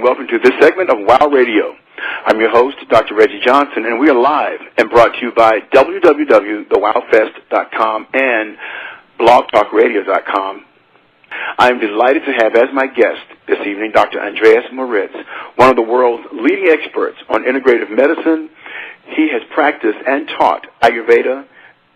welcome to this segment of WOW Radio. I'm your host, Dr. Reggie Johnson, and we are live and brought to you by www.thewowfest.com and blogtalkradio.com. I'm delighted to have as my guest this evening Dr. Andreas Moritz, one of the world's leading experts on integrative medicine. He has practiced and taught Ayurveda,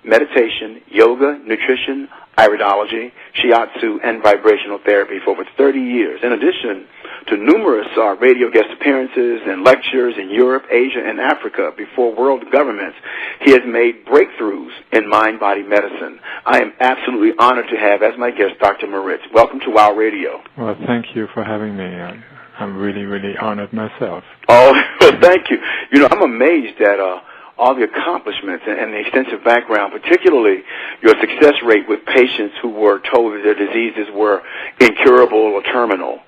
meditation, yoga, nutrition, iridology, shiatsu, and vibrational therapy for over 30 years. In addition to numerous radio guest appearances and lectures in Europe, Asia, and Africa before world governments, he has made breakthroughs in mind-body medicine. I am absolutely honored to have as my guest Dr. Moritz. Welcome to WOW Radio. Well, thank you for having me. I'm really, really honored myself. Oh, well, thank you. You know, I'm amazed at all the accomplishments and the extensive background, particularly your success rate with patients who were told that their diseases were incurable or terminal.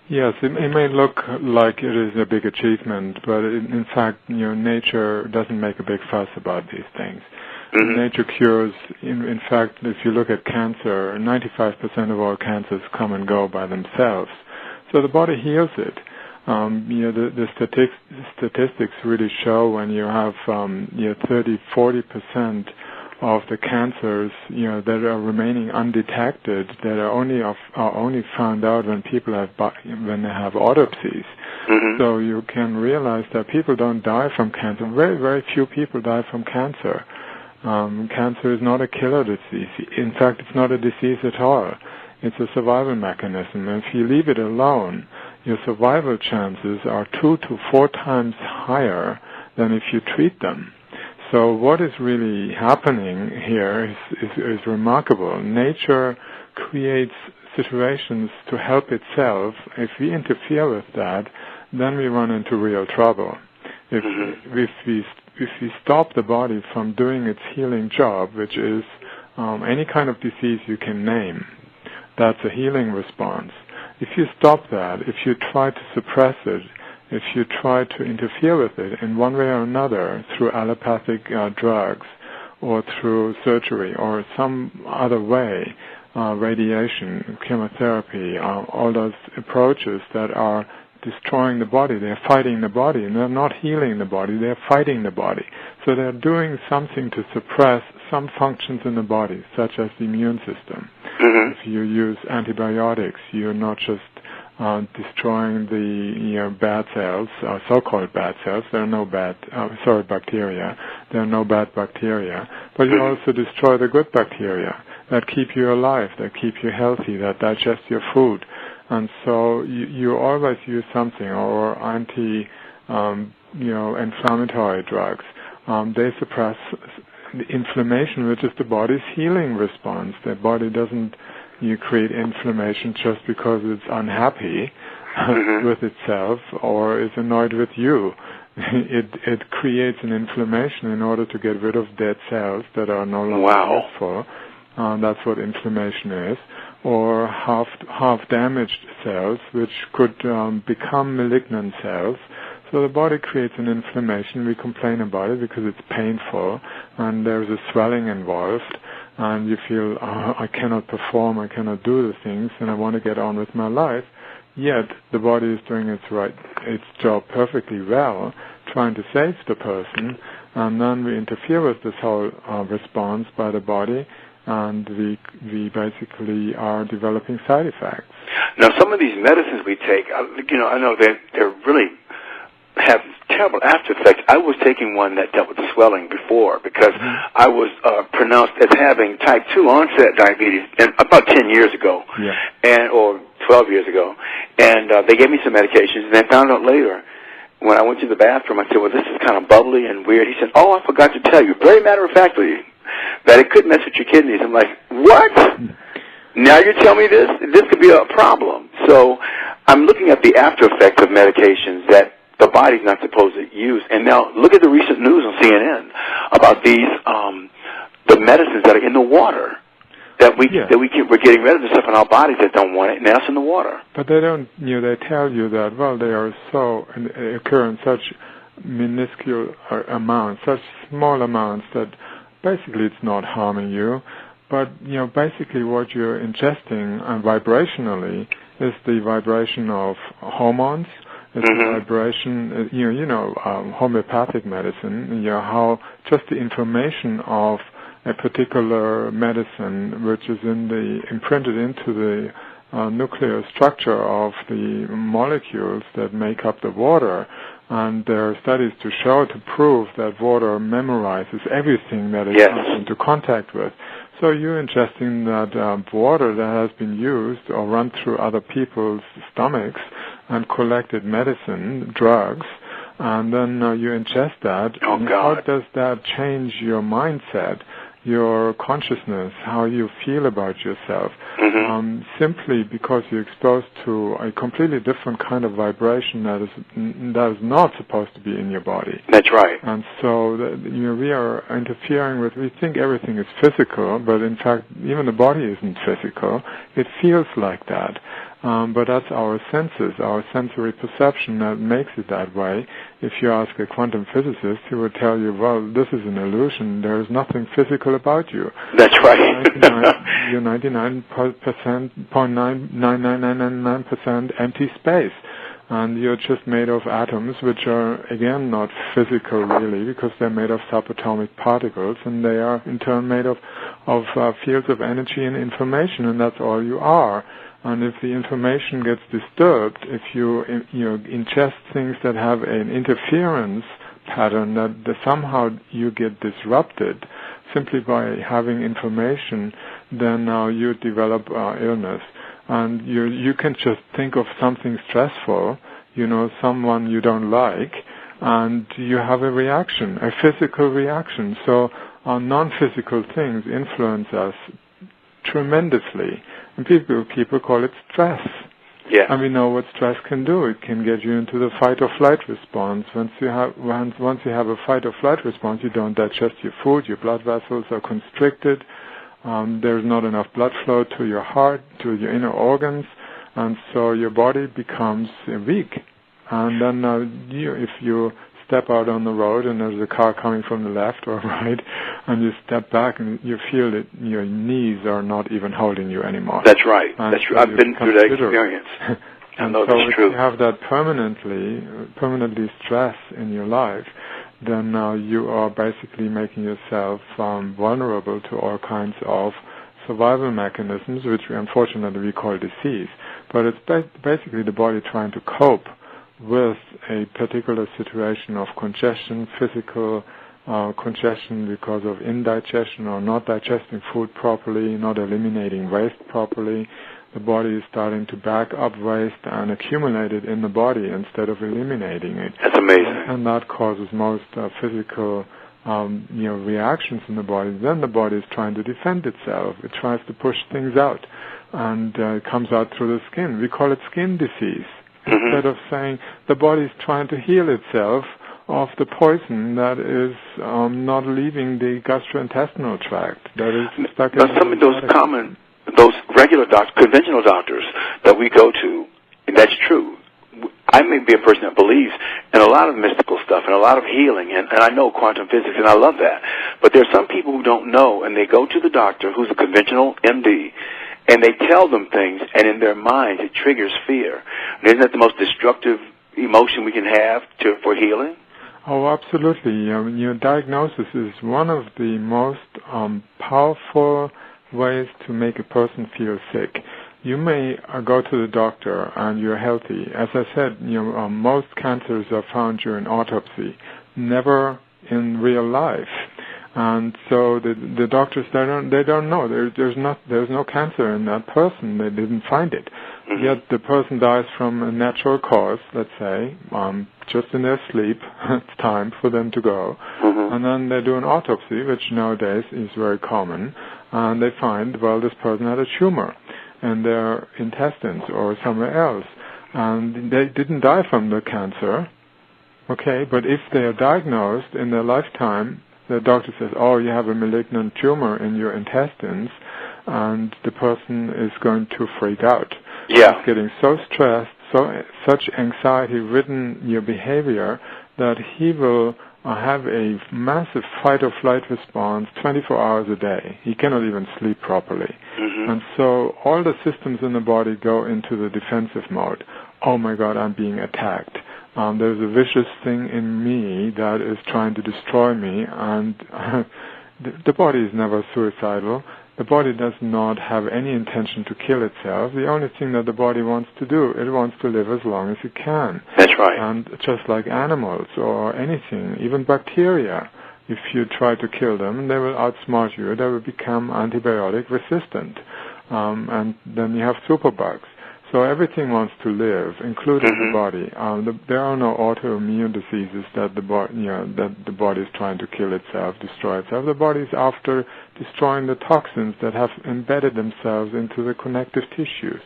Yes, it may look like it is a big achievement, but in fact, nature doesn't make a big fuss about these things. Mm-hmm. Nature cures. In fact, if you look at cancer, 95% of all cancers come and go by themselves. So the body heals it. The statistics really show when you have 30-40% of the cancers that are remaining undetected, that are only found out when when they have autopsies. Mm-hmm. So you can realize that people don't die from cancer. Very, very few people die from cancer. Cancer is not a killer disease. In fact, it's not a disease at all. It's a survival mechanism. And if you leave it alone, your survival chances are 2 to 4 times higher than if you treat them. So what is really happening here is remarkable. Nature creates situations to help itself. If we interfere with that, then we run into real trouble. If we stop the body from doing its healing job, which is any kind of disease you can name, that's a healing response. If you stop that, if you try to suppress it, if you try to interfere with it in one way or another through allopathic drugs or through surgery or some other way, radiation, chemotherapy, all those approaches that are destroying the body, they're fighting the body, and they're not healing the body, they're fighting the body. So they're doing something to suppress some functions in the body, such as the immune system. Mm-hmm. If you use antibiotics, you're not just destroying the bad cells, so-called bad cells. There are no bacteria. There are no bad bacteria. But you also destroy the good bacteria that keep you alive, that keep you healthy, that digest your food. And so you always use something, or inflammatory drugs. They suppress the inflammation, which is the body's healing response. The body doesn't create inflammation just because it's unhappy with itself or is annoyed with you. It creates an inflammation in order to get rid of dead cells that are no longer useful. That's what inflammation is. Or half damaged cells, which could become malignant cells. So the body creates an inflammation. We complain about it because it's painful, and there's a swelling involved, and you feel, I cannot perform, I cannot do the things, and I want to get on with my life. Yet the body is doing its job perfectly well, trying to save the person, and then we interfere with this whole response by the body, and we basically are developing side effects. Now, some of these medicines we take, I know they're really have terrible after effects. I was taking one that dealt with the swelling before because I was pronounced as having type 2 onset diabetes about 10 years ago, or 12 years ago, and they gave me some medications, and I found out later when I went to the bathroom, I said, well, this is kind of bubbly and weird. He said, I forgot to tell you, very matter-of-factly, that it could mess with your kidneys. I'm like, what? Now you tell me this? This could be a problem. So I'm looking at the after effects of medications that the body's not supposed to use. And now look at the recent news on CNN about these, the medicines that are in the water. We're getting rid of the stuff in our bodies that don't want it, and now it's in the water. But they don't, they tell you that, they are occur in such minuscule amounts, such small amounts that basically it's not harming you. But, basically what you're ingesting vibrationally is the vibration of hormones. It's the vibration, homeopathic medicine, how just the information of a particular medicine, which is imprinted into the nuclear structure of the molecules that make up the water. And there are studies to prove that water memorizes everything that it comes into contact with. So you're ingesting that water that has been used or run through other people's stomachs and collected medicine, drugs, and then you ingest that. Oh, and God. How does that change your mindset, your consciousness, how you feel about yourself? Simply because you're exposed to a completely different kind of vibration that is not supposed to be in your body. That's right. And so we are interfering with, we think everything is physical, but in fact even the body isn't physical. It feels like that. But that's our senses, our sensory perception that makes it that way. If you ask a quantum physicist, he would tell you, well, this is an illusion. There is nothing physical about you. That's right. You're 99.99999% empty space. And you're just made of atoms, which are, again, not physical really, because they're made of subatomic particles, and they are in turn made of fields of energy and information, and that's all you are. And if the information gets disturbed, if you ingest things that have an interference pattern that somehow you get disrupted simply by having information, then now you develop illness. And you can just think of something stressful, someone you don't like, and you have a reaction, a physical reaction. So non-physical things influence us tremendously. And people call it stress. Yeah. And we know what stress can do. It can get you into the fight or flight response. Once you have a fight or flight response, you don't digest your food. Your blood vessels are constricted. There's not enough blood flow to your heart, to your inner organs, and so your body becomes weak. And then if you step out on the road and there's a car coming from the left or right, and you step back and you feel that your knees are not even holding you anymore. That's right. And That's true. I've been through that experience. I know so that's true. If you have that permanently stress in your life, then you are basically making yourself vulnerable to all kinds of survival mechanisms, which unfortunately we call disease. But it's basically the body trying to cope with a particular situation of congestion, physical congestion because of indigestion or not digesting food properly, not eliminating waste properly. The body is starting to back up waste and accumulate it in the body instead of eliminating it. That's amazing. And that causes most physical reactions in the body. Then the body is trying to defend itself. It tries to push things out, and it comes out through the skin. We call it skin disease. Instead of saying the body is trying to heal itself of the poison that is not leaving the gastrointestinal tract, that is stuck in some of those regular doctors, conventional doctors that we go to, that's true. I may be a person that believes in a lot of mystical stuff and a lot of healing, and I know quantum physics, and I love that. But there's some people who don't know, and they go to the doctor, who's a conventional MD, and they tell them things, and in their minds it triggers fear. And isn't that the most destructive emotion we can have for healing? Oh, absolutely. Your diagnosis is one of the most powerful ways to make a person feel sick. You may go to the doctor and you're healthy. As I said, most cancers are found during autopsy, never in real life. And so the doctors, they don't know. There's no cancer in that person. They didn't find it. Yet the person dies from a natural cause, let's say, just in their sleep. It's time for them to go. And then they do an autopsy, which nowadays is very common. And they find, well, this person had a tumor in their intestines or somewhere else. And they didn't die from the cancer. Okay, but if they are diagnosed in their lifetime, the doctor says, oh, you have a malignant tumor in your intestines, and the person is going to freak out. Yeah. He's getting so stressed, such anxiety-ridden your behavior that he will have a massive fight-or-flight response 24 hours a day. He cannot even sleep properly. And so all the systems in the body go into the defensive mode. Oh my God, I'm being attacked. There's a vicious thing in me that is trying to destroy me, and the body is never suicidal. The body does not have any intention to kill itself. The only thing that the body wants to do, it wants to live as long as it can. That's right. And just like animals or anything, even bacteria, if you try to kill them, they will outsmart you. They will become antibiotic resistant. And then you have superbugs. So everything wants to live, including the body. There are no autoimmune diseases that the body is trying to kill itself, destroy itself. The body is after destroying the toxins that have embedded themselves into the connective tissues,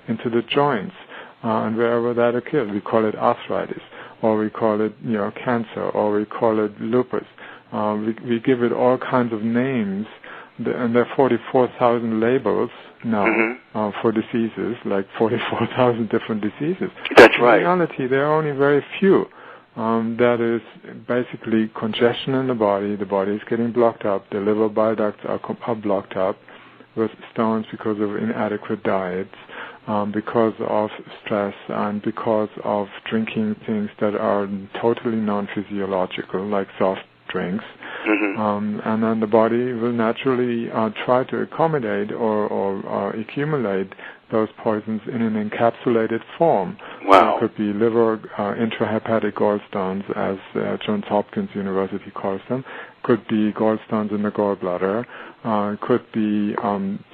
into the joints, and wherever that occurs. We call it arthritis, or we call it cancer, or we call it lupus. We give it all kinds of names. And there are 44,000 labels now for diseases, like 44,000 different diseases. That's right. In reality, there are only very few. That is basically congestion in the body is getting blocked up, the liver bile ducts are blocked up with stones because of inadequate diets, because of stress, and because of drinking things that are totally non-physiological, like soft drinks. And then the body will naturally try to accommodate or accumulate those poisons in an encapsulated form. Wow. It could be liver intrahepatic gallstones, as Johns Hopkins University calls them. Could be gallstones in the gallbladder. Could be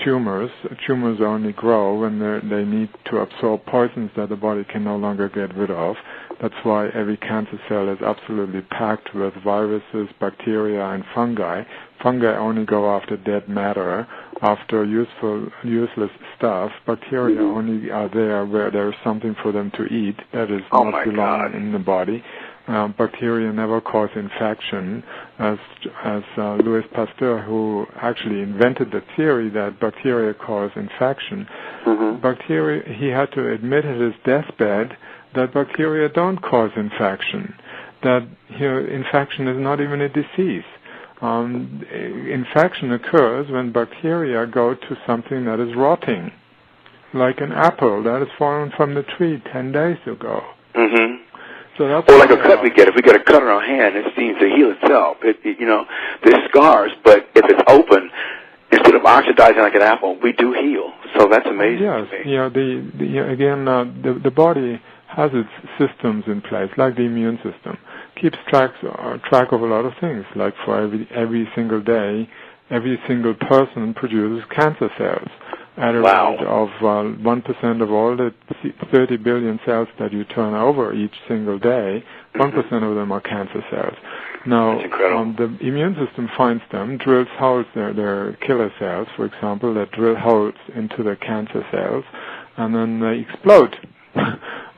tumors. Tumors only grow when they need to absorb poisons that the body can no longer get rid of. That's why every cancer cell is absolutely packed with viruses, bacteria, and fungi. Fungi only go after dead matter, after useless stuff. Bacteria only are there where there is something for them to eat that is not belonging in the body. Bacteria never cause infection, as Louis Pasteur, who actually invented the theory that bacteria cause infection. Bacteria, he had to admit at his deathbed that bacteria don't cause infection, that infection is not even a disease. Infection occurs when bacteria go to something that is rotting, like an apple that has fallen from the tree 10 days ago. So that's or like a cut we get. If we get a cut on our hand, it seems to heal itself. There's scars, but if it's open, instead of oxidizing like an apple, we do heal. So that's amazing. Yes, to me. The body has its systems in place, like the immune system, keeps track of a lot of things. Like for every single day, every single person produces cancer cells at a rate of 1% of all the 30 billion cells that you turn over each single day. 1% of them are cancer cells. Now, the immune system finds them, drills holes, their killer cells, for example, that drill holes into the cancer cells, and then they explode.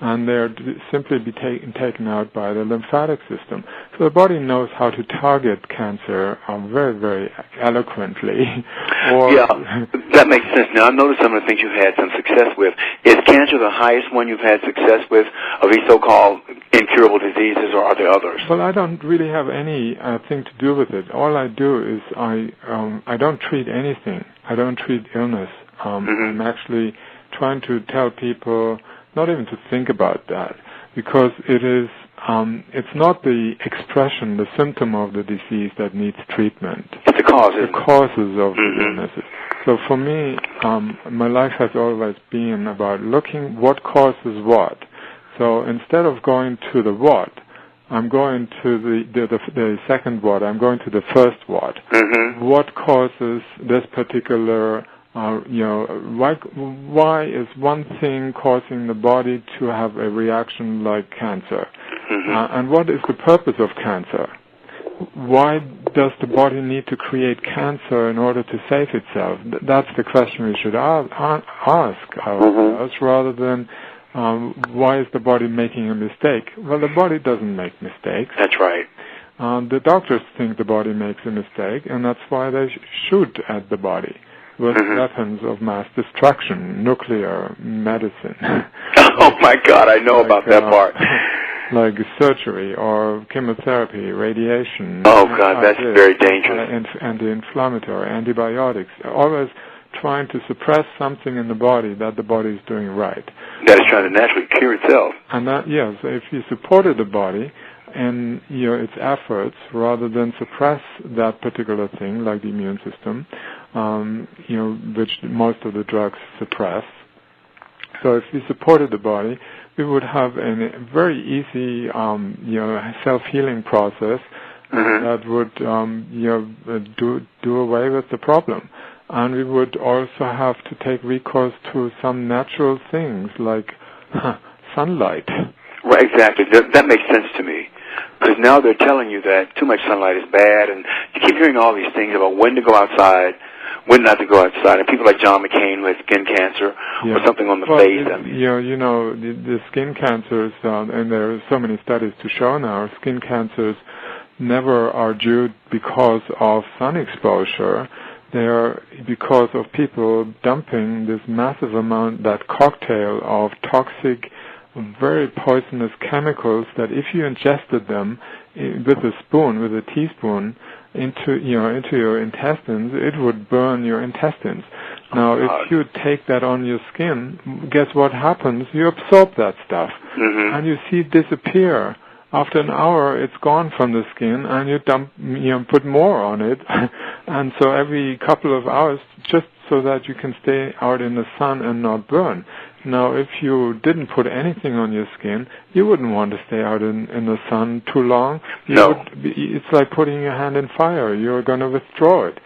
And they're simply taken out by the lymphatic system. So the body knows how to target cancer very, very eloquently. That makes sense. Now, I've noticed some of the things you've had some success with. Is cancer the highest one you've had success with of these so-called incurable diseases, or are there others? Well, I don't really have any thing to do with it. All I do is I don't treat anything. I don't treat illness. I'm actually trying to tell people not even to think about that, because it's not the expression, the symptom of the disease that needs treatment. It's the causes. The causes of the illnesses. So for me, my life has always been about looking what causes what. So instead of going to the what, I'm going to the second what. I'm going to the first what. What causes this particular why is one thing causing the body to have a reaction like cancer? And what is the purpose of cancer? Why does the body need to create cancer in order to save itself? That's the question we should ask ourselves, rather than why is the body making a mistake? Well, the body doesn't make mistakes. That's right. The doctors think the body makes a mistake, and that's why they shoot at the body with weapons of mass destruction, nuclear medicine. Oh my God, I know about that part. Like surgery or chemotherapy, radiation. Oh God, that's very dangerous. Anti-inflammatory, antibiotics, always trying to suppress something in the body that the body is doing right. That is trying to naturally cure itself. And that, yes, if you supported the body in its efforts rather than suppress that particular thing, like the immune system, which most of the drugs suppress. So if we supported the body, we would have a very easy, self-healing process that would, do away with the problem. And we would also have to take recourse to some natural things like sunlight. Right, exactly. That makes sense to me. Because now they're telling you that too much sunlight is bad, and you keep hearing all these things about when to go outside, when not to go outside, and people like John McCain with skin cancer or something on the face. The skin cancers, and there are so many studies to show now, skin cancers never are due because of sun exposure. They are because of people dumping this massive amount, that cocktail of toxic, very poisonous chemicals that if you ingested them with a spoon, with a teaspoon, into your intestines, it would burn your intestines. Now, if you take that on your skin, guess what happens? You absorb that stuff, and you see it disappear. After an hour, it's gone from the skin, and you put more on it, and so every couple of hours, just so that you can stay out in the sun and not burn. Now, if you didn't put anything on your skin, you wouldn't want to stay out in the sun too long. It's like putting your hand in fire. You're going to withdraw it.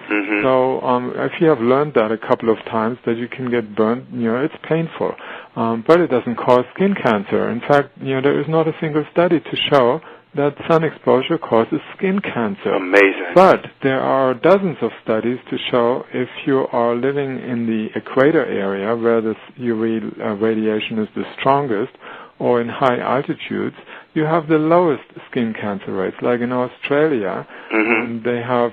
So if you have learned that a couple of times, that you can get burnt, it's painful. But it doesn't cause skin cancer. In fact, there is not a single study to show that sun exposure causes skin cancer. Amazing. But there are dozens of studies to show if you are living in the equator area where the UV radiation is the strongest, or in high altitudes, you have the lowest skin cancer rates. Like in Australia, they have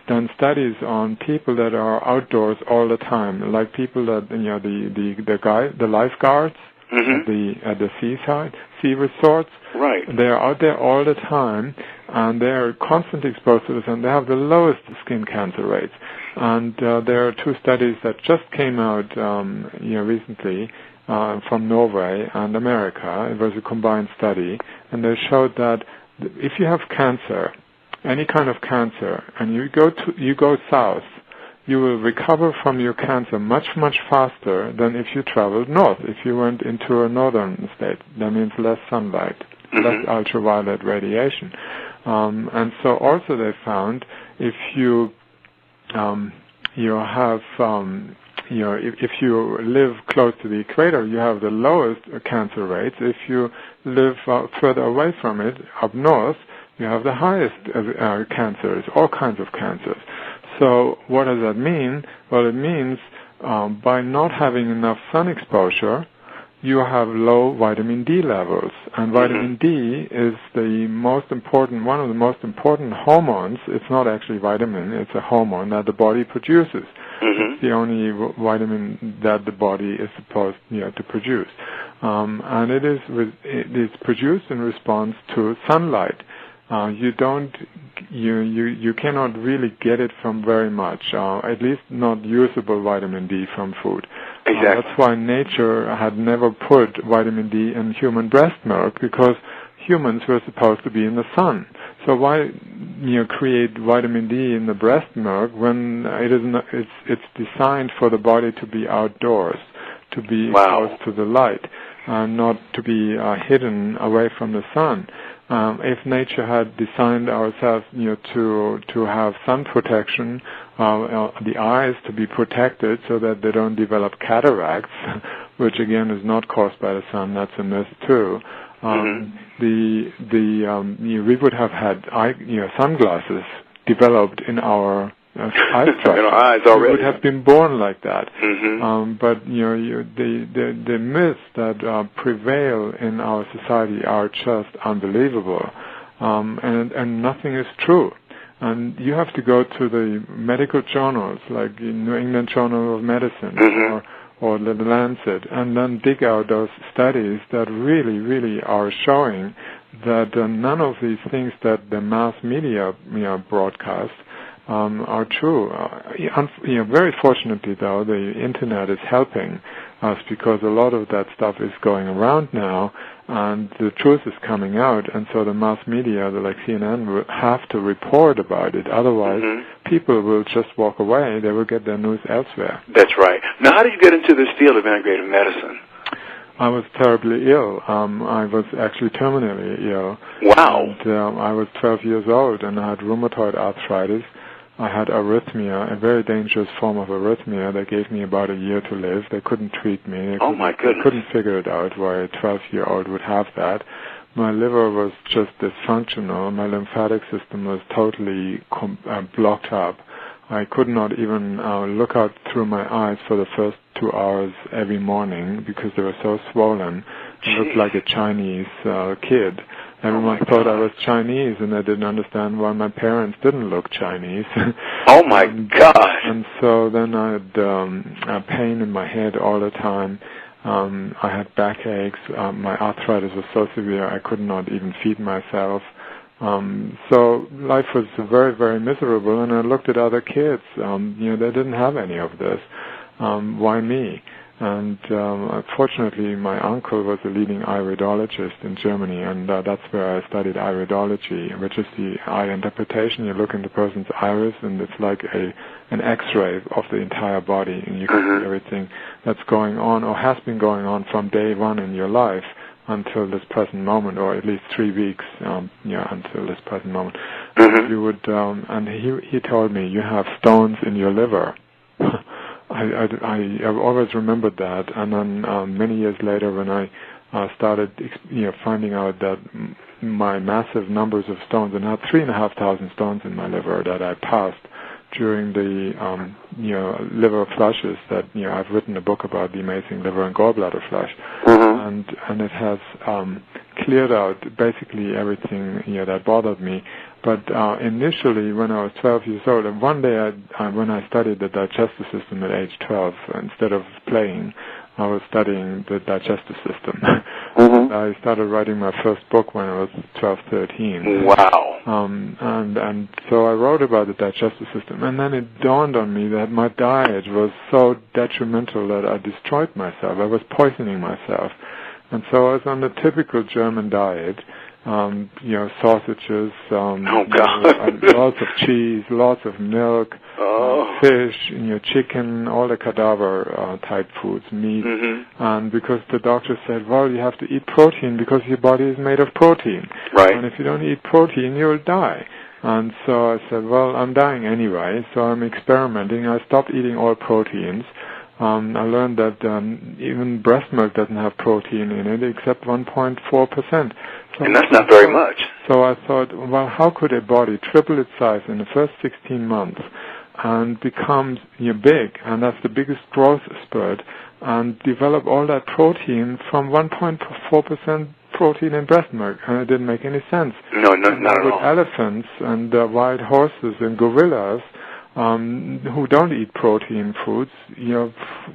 done studies on people that are outdoors all the time, like people that the lifeguards at the seaside, sea resorts. Right. They're out there all the time, and they're constantly exposed to the sun. They have the lowest skin cancer rates. And there are two studies that just came out recently from Norway and America. It was a combined study, and they showed that if you have cancer, any kind of cancer, and you go south, you will recover from your cancer much, much faster than if you traveled north. If you went into a northern state, that means less sunlight, less ultraviolet radiation. And so also they found if you if you live close to the equator, you have the lowest cancer rates. If you live further away from it, up north, you have the highest cancers, all kinds of cancers. So what does that mean? Well, it means by not having enough sun exposure, you have low vitamin D levels. And vitamin D is one of the most important hormones. It's not actually vitamin, it's a hormone that the body produces. It's the only vitamin that the body is supposed to produce. And it is produced in response to sunlight. You cannot really get it from very much, at least not usable vitamin D from food. Exactly. That's why nature had never put vitamin D in human breast milk, because humans were supposed to be in the sun. So why create vitamin D in the breast milk when it's designed for the body to be outdoors, to be exposed to the light, not to be hidden away from the sun? If nature had designed ourselves, to have sun protection, the eyes to be protected so that they don't develop cataracts, which again is not caused by the sun, that's a myth too. We would have had sunglasses developed in our eyes already. We would have been born like that. But the myths that prevail in our society are just unbelievable, and nothing is true. And you have to go to the medical journals, like the New England Journal of Medicine or the Lancet, and then dig out those studies that really, really are showing that none of these things that the mass media broadcast are true. Very fortunately, though, the Internet is helping us because a lot of that stuff is going around now, and the truth is coming out, and so the mass media, like CNN, will have to report about it. Otherwise, people will just walk away. They will get their news elsewhere. That's right. Now, how did you get into this field of integrative medicine? I was terribly ill. I was actually terminally ill. Wow. And I was 12 years old, and I had rheumatoid arthritis. I had arrhythmia, a very dangerous form of arrhythmia. They gave me about a year to live. They couldn't treat me. My goodness. They couldn't figure it out why a 12-year-old would have that. My liver was just dysfunctional. My lymphatic system was totally blocked up. I could not even look out through my eyes for the first 2 hours every morning because they were so swollen. I looked like a Chinese kid. Everyone thought I was Chinese, and they didn't understand why my parents didn't look Chinese. Oh, my God. And so then I had pain in my head all the time. I had backaches. My arthritis was so severe I could not even feed myself. So life was very, very miserable, and I looked at other kids. They didn't have any of this. Why me? And fortunately, my uncle was a leading iridologist in Germany, and that's where I studied iridology, which is the eye interpretation. You look in the person's iris, and it's like an X-ray of the entire body, and you can see everything that's going on or has been going on from day one in your life until this present moment, or at least 3 weeks, until this present moment. You would, and he told me, you have stones in your liver. I've always remembered that, and then many years later, when I started, finding out that my massive numbers of stones, and I had 3,500 stones in my liver that I passed during the liver flushes. That I've written a book about the amazing liver and gallbladder flush, and it has cleared out basically everything that bothered me. But initially, when I was 12 years old, and one day when I studied the digestive system at age 12, instead of playing, I was studying the digestive system. I started writing my first book when I was 12, 13. Wow. And so I wrote about the digestive system, and then it dawned on me that my diet was so detrimental that I destroyed myself. I was poisoning myself. And so I was on the typical German diet, sausages, lots of cheese, lots of milk, fish, chicken, all the cadaver type foods, meat. And because the doctor said, well, you have to eat protein because your body is made of protein. Right. And if you don't eat protein, you'll die. And so I said, well, I'm dying anyway, so I'm experimenting. I stopped eating all proteins. I learned that even breast milk doesn't have protein in it except 1.4%. And that's not very much. So I thought, well, how could a body triple its size in the first 16 months and become big, and that's the biggest growth spurt, and develop all that protein from 1.4% protein in breast milk? And it didn't make any sense. No, not at all. Elephants and wild horses and gorillas who don't eat protein foods,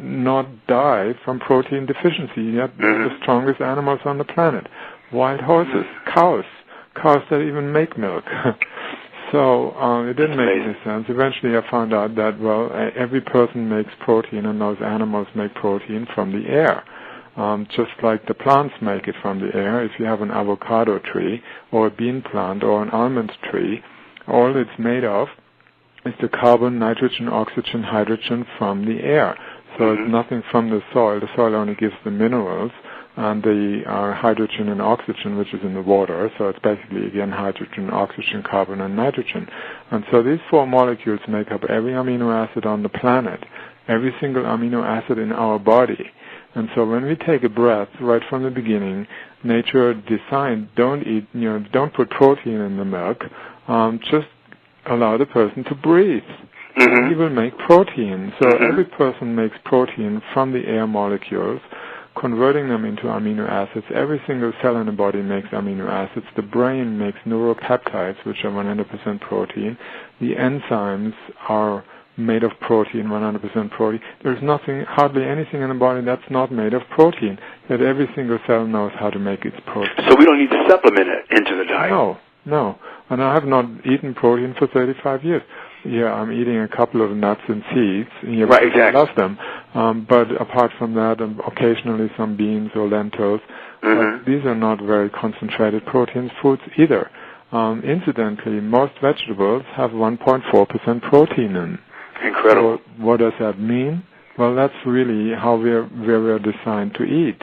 not die from protein deficiency. Yet the strongest animals on the planet. Wild horses, cows that even make milk. So it didn't make any sense. Eventually I found out that, well, every person makes protein, and those animals make protein from the air. Just like the plants make it from the air. If you have an avocado tree or a bean plant or an almond tree, all it's made of is the carbon, nitrogen, oxygen, hydrogen from the air. So it's nothing from the soil. The soil only gives the minerals and the hydrogen and oxygen, which is in the water. So it's basically, again, hydrogen, oxygen, carbon, and nitrogen. And so these four molecules make up every amino acid on the planet, every single amino acid in our body. And so when we take a breath, right from the beginning, nature designed, don't put protein in the milk, just allow the person to breathe. He will make protein. So every person makes protein from the air molecules, converting them into amino acids. Every single cell in the body makes amino acids. The brain makes neuropeptides, which are 100% protein. The enzymes are made of protein, 100% protein. There's hardly anything in the body that's not made of protein. That every single cell knows how to make its protein. So we don't need to supplement it into the diet. No. And I have not eaten protein for 35 years. I'm eating a couple of nuts and seeds. Right, exactly. I love them. But apart from that, occasionally some beans or lentils. But these are not very concentrated protein foods either. Incidentally, most vegetables have 1.4% protein in. Incredible. So what does that mean? Well, that's really how we're designed to eat.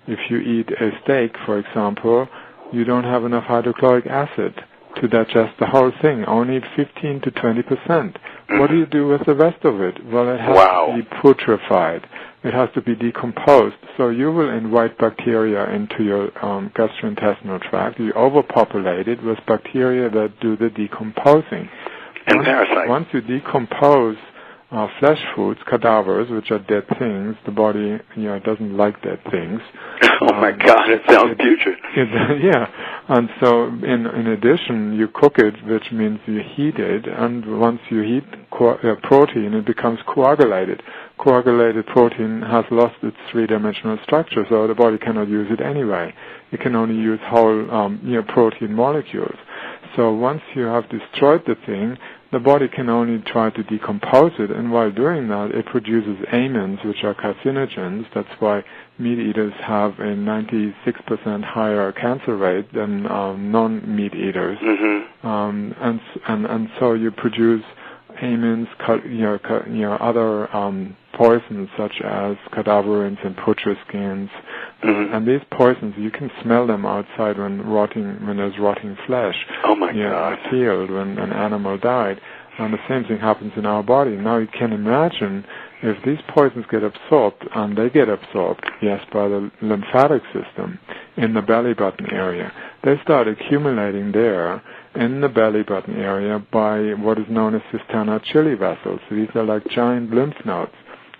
If you eat a steak, for example, you don't have enough hydrochloric acid to digest the whole thing, only 15 to 20%. What do you do with the rest of it? Well, it has to be putrefied. It has to be decomposed. So you will invite bacteria into your gastrointestinal tract. You overpopulate it with bacteria that do the decomposing. And parasites. Once you decompose flesh foods, cadavers, which are dead things, the body doesn't like dead things. Oh my God, it sounds putrid. And so in addition, you cook it, which means you heat it, and once you heat protein, it becomes coagulated. Coagulated protein has lost its three-dimensional structure, so the body cannot use it anyway. It can only use whole protein molecules. So once you have destroyed the thing, the body can only try to decompose it, and while doing that, it produces amines, which are carcinogens. That's why meat eaters have a 96% higher cancer rate than non-meat eaters. And so you produce amines, other poisons such as cadaverins and putrescins. And these poisons, you can smell them outside when there's rotting flesh. Oh my God! Field when an animal died, and the same thing happens in our body. Now you can imagine if these poisons get absorbed, and they get absorbed, yes, by the lymphatic system in the belly button area. They start accumulating there in the belly button area by what is known as cisterna chili vessels. So these are like giant lymph nodes,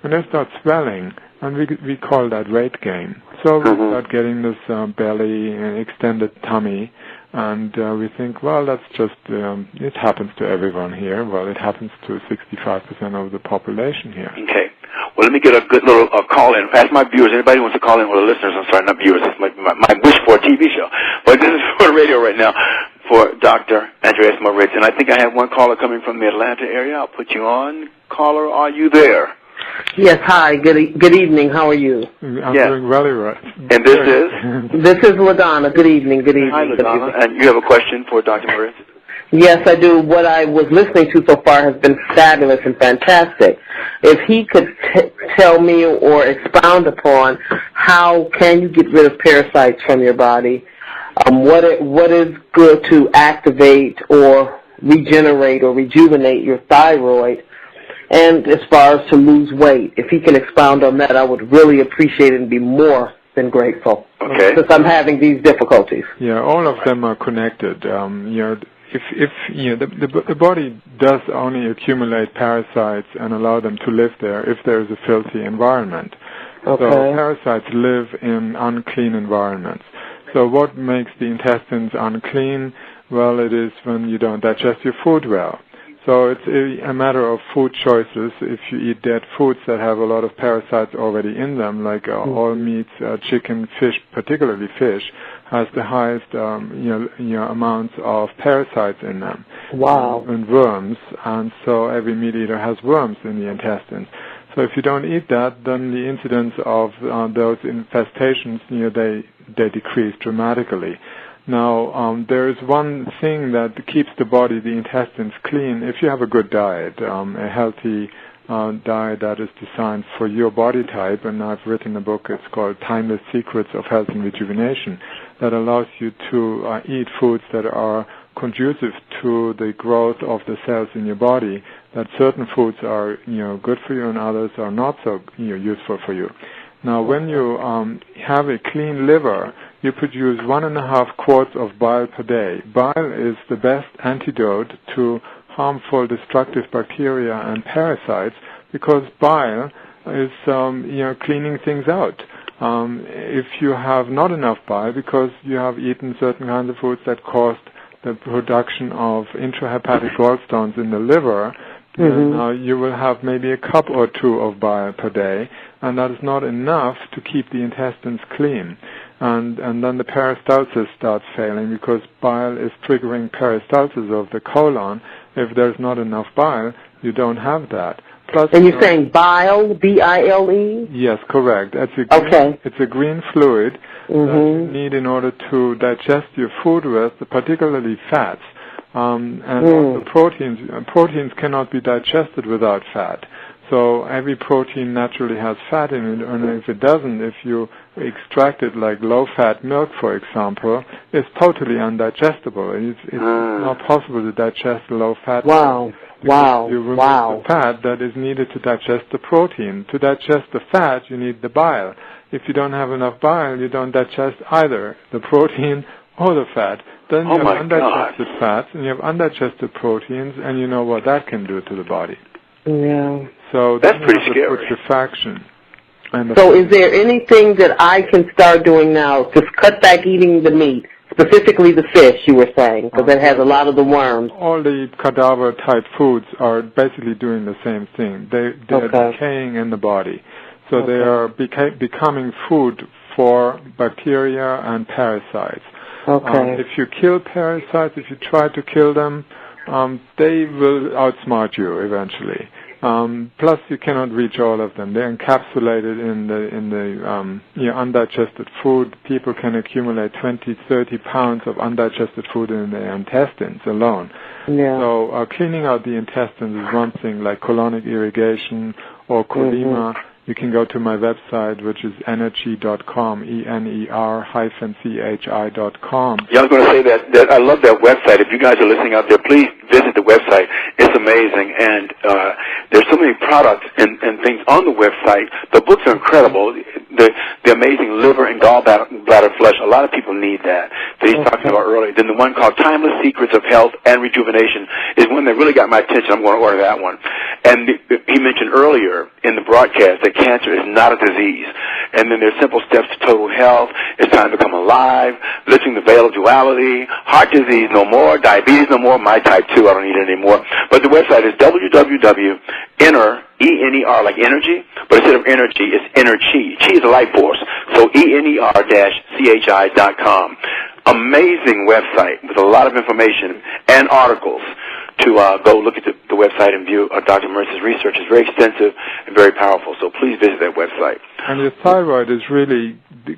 and they start swelling. And we call that weight gain. So we start getting this belly and extended tummy, and we think, well, that's just, it happens to everyone here. Well, it happens to 65% of the population here. Okay. Well, let me get a good little call in. Ask my viewers, anybody wants to call in, or the listeners, I'm sorry, not viewers, it's my wish for a TV show. But this is for the radio right now for Dr. Andreas Moritz. And I think I have one caller coming from the Atlanta area. I'll put you on. Caller, are you there? Yes, hi. Good evening. How are you? I'm doing really right. And this is? This is LaDonna. Good evening. Good evening. Hi, LaDonna. And you have a question for Dr. Moritz? Yes, I do. What I was listening to so far has been fabulous and fantastic. If he could tell me or expound upon how can you get rid of parasites from your body, what is good to activate or regenerate or rejuvenate your thyroid, and as far as to lose weight. If he can expound on that, I would really appreciate it and be more than grateful. Okay. Since I'm having these difficulties. Yeah, all of them are connected. If the body does only accumulate parasites and allow them to live there if there is a filthy environment. Okay. So parasites live in unclean environments. So what makes the intestines unclean? Well, it is when you don't digest your food well. So it's a matter of food choices. If you eat dead foods that have a lot of parasites already in them, like all meats, chicken, fish, particularly fish, has the highest amounts of parasites in them. Wow. And worms, and so every meat eater has worms in the intestines. So if you don't eat that, then the incidence of those infestations, they decrease dramatically. Now, there is one thing that keeps the body, the intestines, clean. If you have a good diet, a healthy diet that is designed for your body type, and I've written a book, it's called Timeless Secrets of Health and Rejuvenation, that allows you to eat foods that are conducive to the growth of the cells in your body, that certain foods are, good for you and others are not so, useful for you. Now, when you have a clean liver, you produce 1.5 quarts of bile per day. Bile is the best antidote to harmful, destructive bacteria and parasites because bile is, cleaning things out. If you have not enough bile because you have eaten certain kinds of foods that caused the production of intrahepatic gallstones in the liver, then you will have maybe a cup or two of bile per day, and that is not enough to keep the intestines clean. and then the peristalsis starts failing because bile is triggering peristalsis of the colon. If there's not enough bile, you don't have that. Plus, and you're saying bile, B-I-L-E? Yes, correct. It's a green fluid that you need in order to digest your food with, particularly fats. And also proteins. Proteins cannot be digested without fat. So every protein naturally has fat in it, and if it doesn't, if you extract it like low-fat milk, for example, it's totally undigestible. It's not possible to digest low-fat milk. You remove the fat that is needed to digest the protein. To digest the fat, you need the bile. If you don't have enough bile, you don't digest either the protein or the fat. Then you have undigested fats, and you have undigested proteins, and you know what that can do to the body. Yeah. So that's pretty scary. Putrefaction. So is there anything that I can start doing now to cut back eating the meat, specifically the fish, you were saying, because it has a lot of the worms? All the cadaver-type foods are basically doing the same thing. They're decaying in the body. So they are becoming food for bacteria and parasites. If you kill parasites, if you try to kill them, they will outsmart you eventually. Plus, you cannot reach all of them. They're encapsulated in the undigested food. People can accumulate 20, 30 pounds of undigested food in their intestines alone. Yeah. So cleaning out the intestines is one thing, like colonic irrigation or colema. You can go to my website, which is Ener-Chi.com, ENER-CHI.com. Yeah, I was going to say that I love that website. If you guys are listening out there, please visit the website. It's amazing, and there's so many products and things on the website. The books are incredible. The amazing liver and gallbladder flush. A lot of people need that he's talking about earlier. Then the one called Timeless Secrets of Health and Rejuvenation is one that really got my attention. I'm going to order that one. And he mentioned earlier in the broadcast that cancer is not a disease. And then there's simple steps to total health. It's time to come alive. Lifting the veil of duality. Heart disease no more. Diabetes no more. My type 2, I don't need it anymore. But the website is www.Ener, E-N-E-R, like energy, but instead of Ener-Chi, it's Ener-Chi. Chi is a life force. So ENER-CHI.com. Amazing website with a lot of information and articles to go look at the website and view Dr. Moritz's research. It's very extensive and very powerful, so please visit that website. And your thyroid is really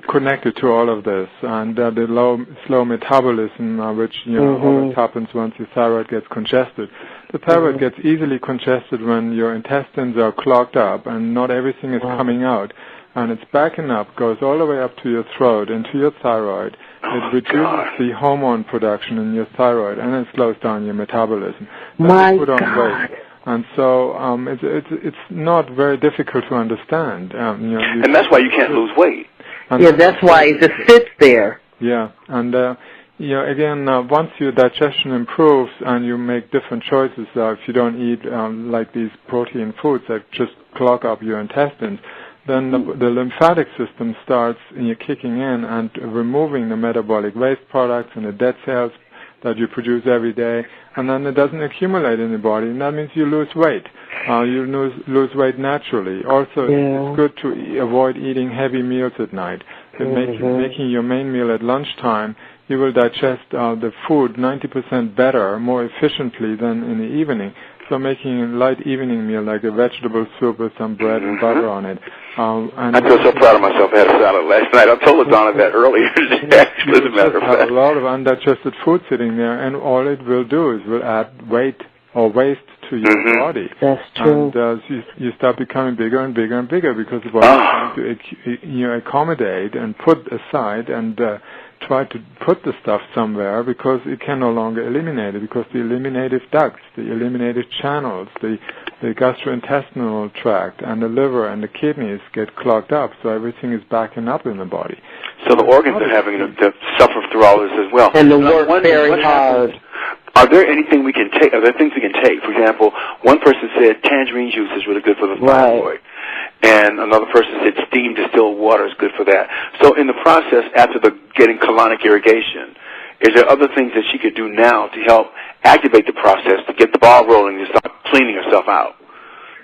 connected to all of this, and the slow metabolism, which always happens once your thyroid gets congested. The thyroid gets easily congested when your intestines are clogged up and not everything is coming out. And it's backing up, goes all the way up to your throat, into your thyroid. It reduces the hormone production in your thyroid, and it slows down your metabolism. My put on weight. And so it's not very difficult to understand. And that's why you can't lose weight. Yeah, that's why it just sits there. Yeah, and again, once your digestion improves and you make different choices, if you don't eat like these protein foods that just clog up your intestines, then the lymphatic system starts kicking in and removing the metabolic waste products and the dead cells that you produce every day, and then it doesn't accumulate in the body, and that means you lose weight. You lose weight naturally. Also, it's good to avoid eating heavy meals at night. Making your main meal at lunchtime, you will digest the food 90% better, more efficiently than in the evening. So making a light evening meal, like a vegetable soup with some bread and butter on it. I feel so proud of myself. I had a salad last night. I told Donna that earlier. As a matter of fact. A lot of undigested food sitting there, and all it will do is will add weight or waste to your body. That's true. And you start becoming bigger and bigger and bigger because the body is trying to accommodate and put aside and try to put the stuff somewhere because it can no longer eliminate it, because the eliminative ducts, the eliminative channels, the gastrointestinal tract and the liver and the kidneys get clogged up, so everything is backing up in the body. So the organs are having to suffer through all this as well. And the work very hard. Are there anything we can take? Are there things we can take? For example, one person said tangerine juice is really good for the thyroid. And another person said steamed distilled water is good for that. So in the process, after getting colonic irrigation, is there other things that she could do now to help activate the process, to get the ball rolling, to start cleaning herself out?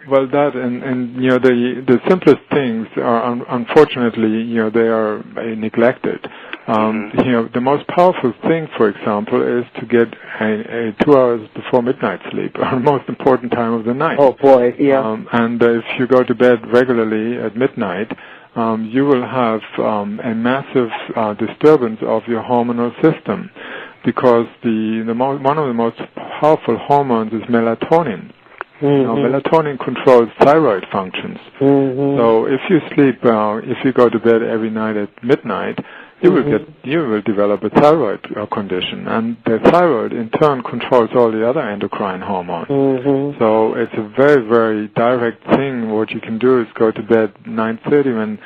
Well, that and the simplest things are unfortunately they are neglected. The most powerful thing, for example, is to get a 2 hours before midnight sleep, the most important time of the night. Oh boy, yeah. And if you go to bed regularly at midnight, you will have a massive disturbance of your hormonal system, because one of the most powerful hormones is melatonin. Melatonin controls thyroid functions. So if you sleep, if you go to bed every night at midnight, you will develop a thyroid condition, and the thyroid in turn controls all the other endocrine hormones. So it's a very, very direct thing. What you can do is go to bed 9:30,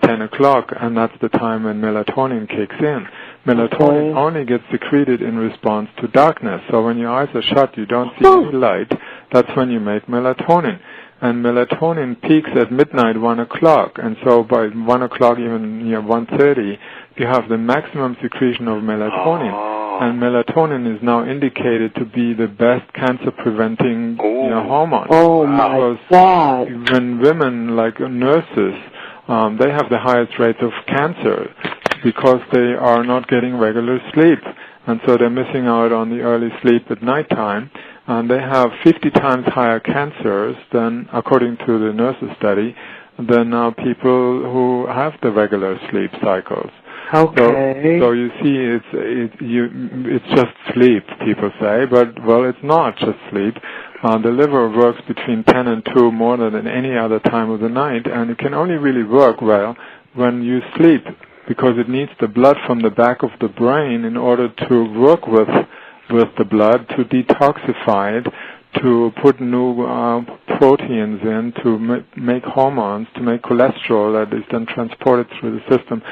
10 o'clock, and that's the time when melatonin kicks in. Melatonin only gets secreted in response to darkness. So when your eyes are shut, you don't see any light. That's when you make melatonin. And melatonin peaks at midnight, 1 o'clock. And so by 1 o'clock, even 1:30, you have the maximum secretion of melatonin. And melatonin is now indicated to be the best cancer-preventing hormone. Oh, my God. When women, like nurses, they have the highest rates of cancer because they are not getting regular sleep. And so they're missing out on the early sleep at nighttime. And they have 50 times higher cancers than, according to the nurses' study, than people who have the regular sleep cycles. Okay. So you see, it's just sleep, people say, but well, it's not just sleep. The liver works between 10 and 2 more than any other time of the night, and it can only really work well when you sleep, because it needs the blood from the back of the brain in order to work with the blood, to detoxify it, to put new proteins in, to make hormones, to make cholesterol that is then transported through the system.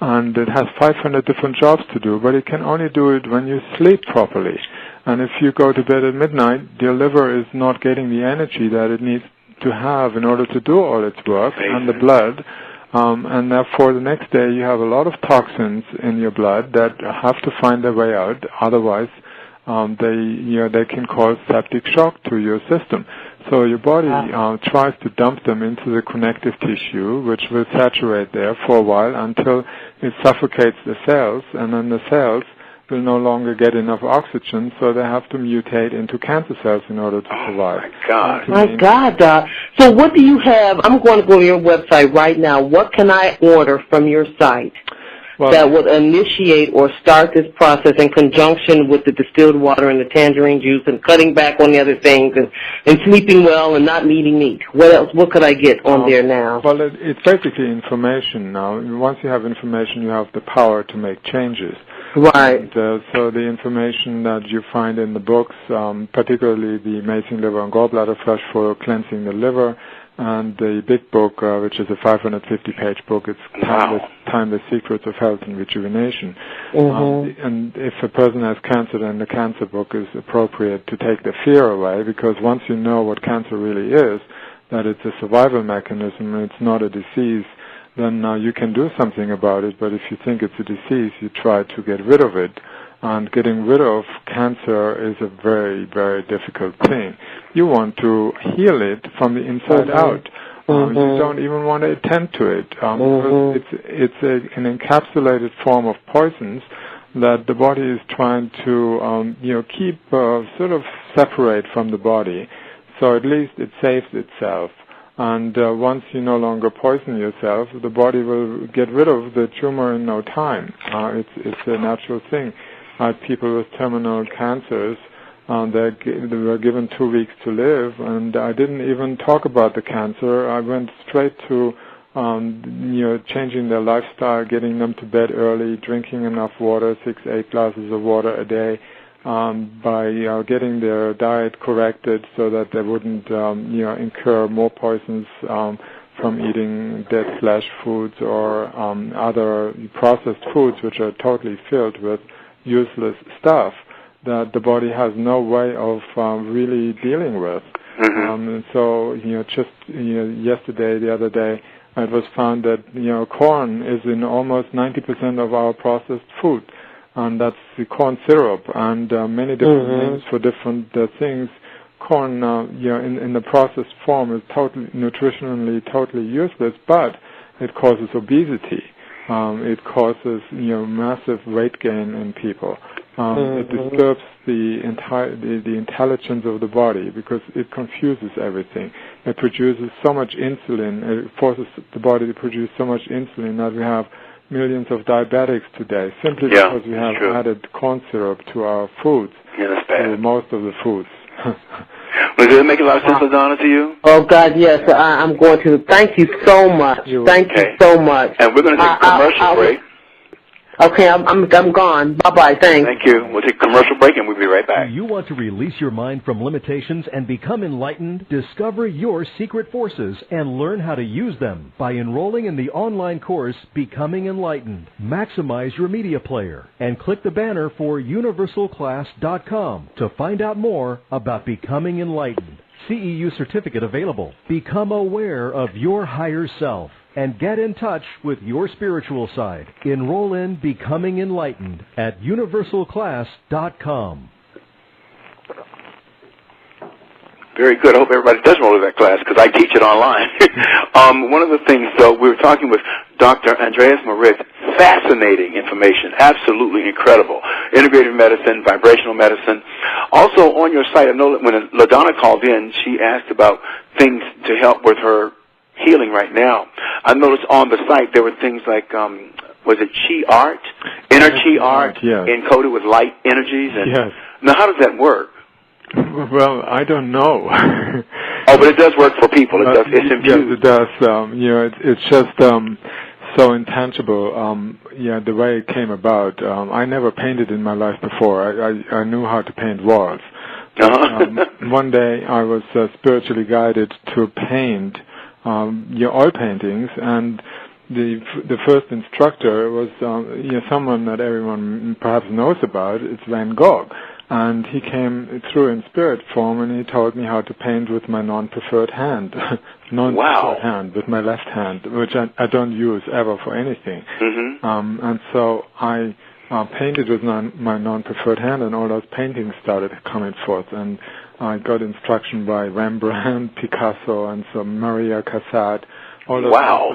And it has 500 different jobs to do, but it can only do it when you sleep properly. And if you go to bed at midnight, your liver is not getting the energy that it needs to have in order to do all its work, and the blood. And therefore, the next day you have a lot of toxins in your blood that have to find their way out. Otherwise, they can cause septic shock to your system. So your body tries to dump them into the connective tissue, which will saturate there for a while until it suffocates the cells, and then the cells will no longer get enough oxygen, so they have to mutate into cancer cells in order to survive. My God, Doc. So what do you have? I'm going to go to your website right now. What can I order from your site that would initiate or start this process in conjunction with the distilled water and the tangerine juice and cutting back on the other things and sleeping well and not eating meat? What else? What could I get on there now? Well, it's basically information now. Once you have information, you have the power to make changes. Right. And, so the information that you find in the books, particularly the Amazing Liver and Gallbladder Flush for cleansing the liver, and the big book, which is a 550-page book, it's Timeless Secrets of Health and Rejuvenation. And if a person has cancer, then the cancer book is appropriate to take the fear away, because once you know what cancer really is, that it's a survival mechanism and it's not a disease, then you can do something about it. But if you think it's a disease, you try to get rid of it. And getting rid of cancer is a very, very difficult thing. You want to heal it from the inside out. You don't even want to attend to it. Because it's an encapsulated form of poisons that the body is trying to keep sort of separate from the body. So at least it saves itself. And once you no longer poison yourself, the body will get rid of the tumor in no time. It's a natural thing. People with terminal cancers, they were given 2 weeks to live, and I didn't even talk about the cancer. I went straight to changing their lifestyle, getting them to bed early, drinking enough water, 6-8 glasses of water a day, by getting their diet corrected so that they wouldn't incur more poisons from eating dead flesh foods or other processed foods, which are totally filled with useless stuff that the body has no way of really dealing with. And so, the other day, it was found that, corn is in almost 90% of our processed food. And that's the corn syrup, and many different names for different things corn, in the processed form is nutritionally totally useless, but it causes obesity. It causes, massive weight gain in people. It disturbs the intelligence of the body because it confuses everything. It produces so much insulin. It forces the body to produce so much insulin that we have millions of diabetics today simply because we have added corn syrup to our foods. Yeah, that's bad. To most of the foods. Well, does it make a lot of sense, LaDonna, to you? Oh, God, yes. I'm going to. Thank you so much. Thank you so much. And we're going to take a commercial break. Okay, I'm gone. Bye-bye. Thanks. Thank you. We'll take a commercial break, and we'll be right back. Do you want to release your mind from limitations and become enlightened? Discover your secret forces and learn how to use them by enrolling in the online course Becoming Enlightened. Maximize your media player and click the banner for universalclass.com to find out more about Becoming Enlightened. CEU certificate available. Become aware of your higher self and get in touch with your spiritual side. Enroll in Becoming Enlightened at universalclass.com. Very good. I hope everybody does enroll in that class because I teach it online. One of the things, though, we were talking with Dr. Andreas Moritz. Fascinating information. Absolutely incredible. Integrative medicine, vibrational medicine. Also, on your site, I know that when LaDonna called in, she asked about things to help with her healing right now. I noticed on the site there were things like, was it Chi art? Ener-Chi art, encoded with light energies? And yes. Now, how does that work? Well, I don't know. Oh, but it does work for people. It does. It's infused. Yes, it does. It's just so intangible. The way it came about. I never painted in my life before. I knew how to paint walls. One day I was spiritually guided to paint oil paintings, and the first instructor was someone that everyone perhaps knows about. It's Van Gogh. And he came through in spirit form, and he told me how to paint with my non-preferred hand. Hand, with my left hand, which I don't use ever for anything. Mm-hmm. And so I painted with my non-preferred hand, and all those paintings started coming forth. And I got instruction by Rembrandt, Picasso, and so Maria Cassatt. All those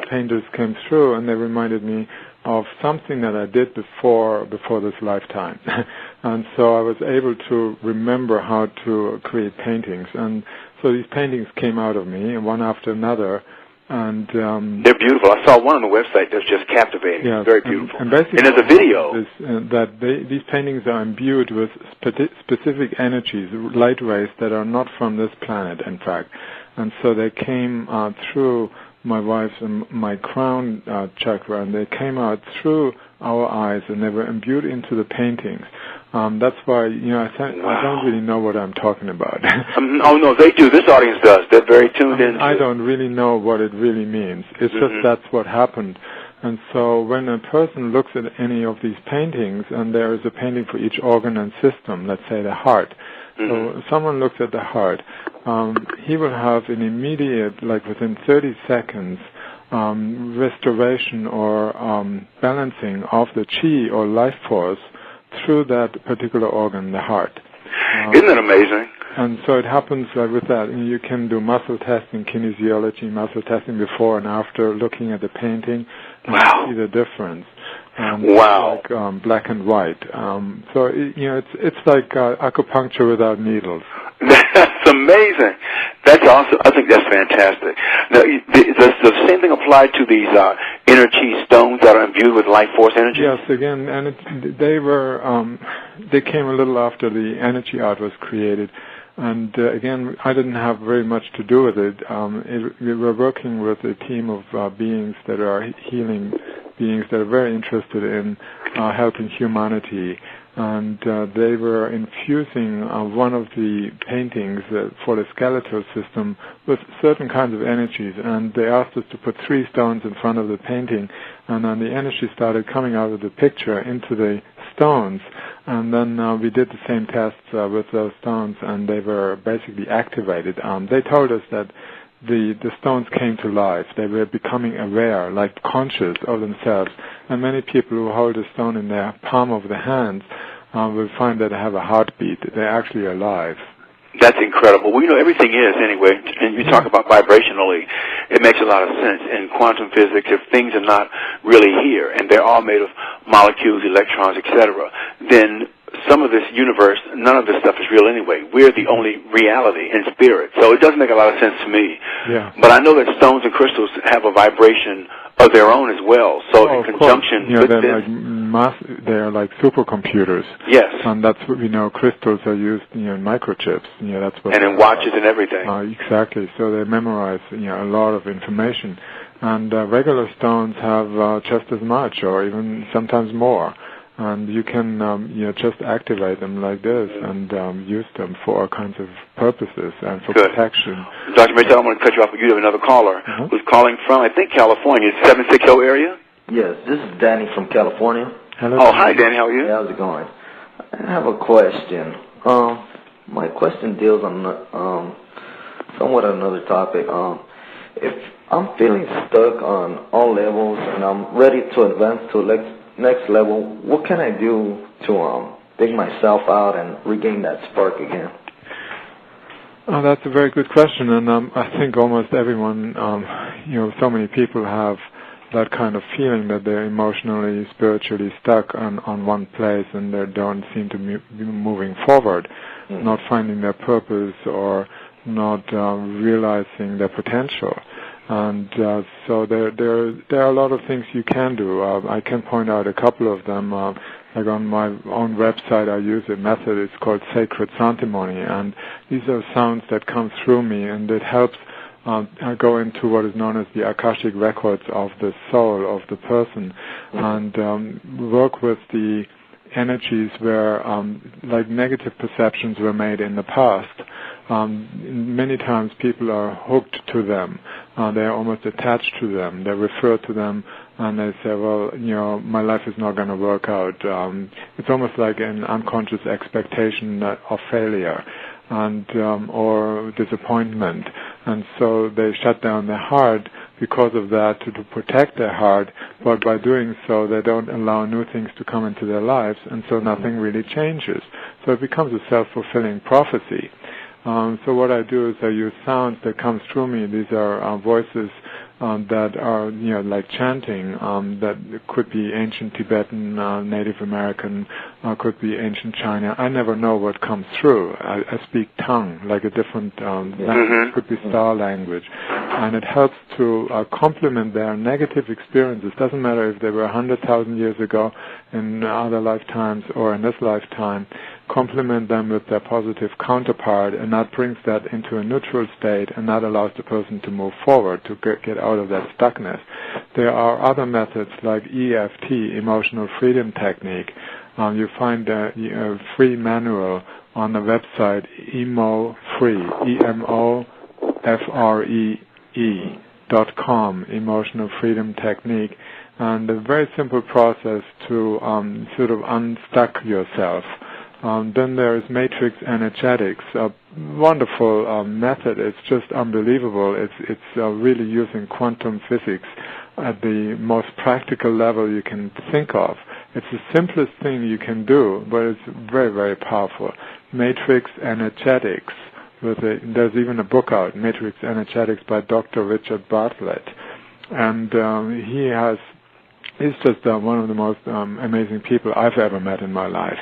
painters came through, and they reminded me of something that I did before this lifetime. And so I was able to remember how to create paintings. And so these paintings came out of me, one after another. And they're beautiful. I saw one on the website that's just captivating. Yes, very beautiful. And basically, there's a video. These paintings are imbued with specific energies, light rays that are not from this planet, in fact. And so they came through my wife's and my crown chakra, and they came out through our eyes, and they were imbued into the paintings. That's why, I don't really know what I'm talking about. Oh, no, they do. This audience does. They're very tuned in. I don't really know what it really means. It's just that's what happened. And so when a person looks at any of these paintings, and there is a painting for each organ and system, let's say the heart. So someone looks at the heart, he will have an immediate, like within 30 seconds, restoration or balancing of the chi or life force through that particular organ, the heart. Isn't that amazing? And so it happens with that. You can do muscle testing, kinesiology, muscle testing before and after looking at the painting and see the difference. Like black and white. So it's like acupuncture without needles. That's amazing. That's awesome. I think that's fantastic. Now, does the same thing apply to these Ener-Chi stones that are imbued with life force energy? Yes, again, and they came a little after the Ener-Chi art was created. And again, I didn't have very much to do with it. We were working with a team of beings that are healing beings that are very interested in helping humanity. And they were infusing one of the paintings for the skeletal system with certain kinds of energies. And they asked us to put 3 stones in front of the painting. And then the energy started coming out of the picture into the stones. And then we did the same tests with those stones, and they were basically activated. They told us that the stones came to life. They were becoming aware, like conscious of themselves. And many people who hold a stone in their palm of the hands will find that they have a heartbeat. They're actually alive. That's incredible. Well, everything is anyway, and you talk about vibrationally. It makes a lot of sense. In quantum physics, if things are not really here, and they're all made of molecules, electrons, etc., then some of this universe, none of this stuff is real anyway. We're the only reality in spirit. So it does make a lot of sense to me. Yeah. But I know that stones and crystals have a vibration of their own as well. So in conjunction with this... they're like supercomputers. Yes. And that's what we know. Crystals are used in microchips. That's what. And in watches and everything. Exactly. So they memorize a lot of information. And regular stones have just as much, or even sometimes more. And you can just activate them like this and use them for all kinds of purposes and for protection. Dr. Moritz, I don't want to cut you off, but you have another caller who's calling from, I think, California. 760 area? Yes, this is Danny from California. Hello. Oh, hi, Danny. How are you? Hey, how's it going? I have a question. My question deals on somewhat another topic. If I'm feeling stuck on all levels and I'm ready to advance to next level, what can I do to dig myself out and regain that spark again? Oh, that's a very good question, and I think almost everyone, so many people have that kind of feeling that they're emotionally, spiritually stuck on one place and they don't seem to be moving forward, not finding their purpose or not realizing their potential. And so there are a lot of things you can do. I can point out a couple of them. Like on my own website, I use a method. It's called sacred sanctimony, and these are sounds that come through me, and it helps. I go into what is known as the Akashic records of the soul of the person, and work with the energies where like negative perceptions were made in the past. Many times people are hooked to them. They're almost attached to them. They refer to them and they say, well, my life is not going to work out. It's almost like an unconscious expectation of failure and or disappointment. And so they shut down their heart because of that to protect their heart, but by doing so they don't allow new things to come into their lives, and so nothing really changes. So it becomes a self-fulfilling prophecy. So what I do is I use sounds that come through me. These are voices that are, like chanting, that could be ancient Tibetan, Native American, could be ancient China. I never know what comes through. I speak tongue, like a different language, could be star language. And it helps to complement their negative experiences. Doesn't matter if they were 100,000 years ago in other lifetimes or in this lifetime. Complement them with their positive counterpart, and that brings that into a neutral state, and that allows the person to move forward, to get out of that stuckness. There are other methods like EFT, Emotional Freedom Technique. You find a free manual on the website EMOFREE, EMOFREE.com, Emotional Freedom Technique, and a very simple process to sort of unstuck yourself. Then there is matrix energetics, a wonderful method. It's just unbelievable. It's really using quantum physics at the most practical level you can think of. It's the simplest thing you can do, but it's very, very powerful. Matrix energetics. There's even a book out, Matrix Energetics by Dr. Richard Bartlett. And he's just one of the most amazing people I've ever met in my life.